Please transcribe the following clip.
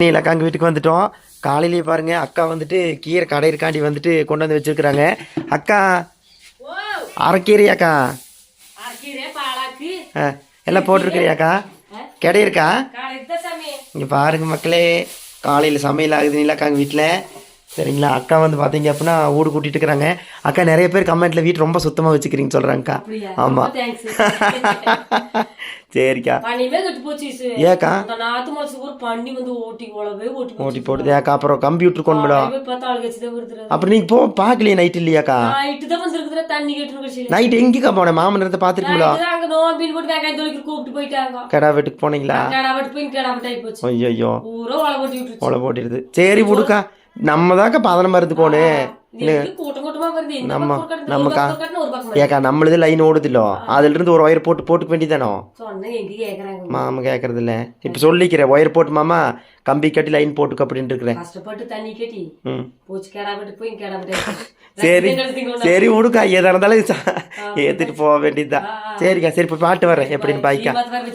நீலக்காங்க வீட்டுக்கு வந்துட்டோம். காலையிலேயே பாருங்க அக்கா வந்துட்டு கீரை கடையிருக்காண்டி வந்துட்டு கொண்டு வந்து வச்சிருக்கிறாங்க. அக்கா அரைக்கீரையாக்கா எல்லாம் போட்டிருக்கிறியாக்கா? கிடை இருக்கா? இங்கே பாருங்க மக்களே, காலையில் சமையல் ஆகுது நீலக்காங்க வீட்டில். சரிங்களா? அக்கா வந்து பார்த்தீங்க அப்படின்னா ஊடு கூட்டிட்டு இருக்கிறாங்க. அக்கா நிறைய பேர் கமெண்ட்ல வீட்டு ரொம்ப சுத்தமாக வச்சுக்கிறீங்க சொல்கிறாங்கக்கா. ஆமாம். சரிக்கா. ஏக்கா ஓட்டி போடுது ஏக்கா? அப்புறம் கம்ப்யூட்டர் கொண்டு அப்புறம் நீங்க போ பார்க்கலையே நைட் இல்லையாக்கா? நைட் எங்கக்கா போனேன்? மாமன் பார்த்துருக்கீங்களா? கடா வீட்டுக்கு போனீங்களா? ஐயோ ஒலை போட்டிருது. சரி விடுக்கா, நம்ம தாக்கா பதனமா இருந்துக்கோனு. நம்மக்கா ஏக்கா நம்மளது லைன் ஓடுதில்லோ, அதுல இருந்து ஒரு ஒயர் போட்டுக்க வேண்டியதானோ? மாமா கேட்கறது இல்ல. இப்ப சொல்லிக்கிறேன், ஒயர் போட்டு மாமா கம்பி கட்டி லைன் போட்டுக்க அப்படின்னு இருக்கிறேன். சரி சரி விடுக்கா, எதா இருந்தாலும் ஏத்துட்டு போக வேண்டியதுதான். சரிக்கா, சரி இப்ப பாட்டு வரேன் எப்படின்னு பாய்க்கா.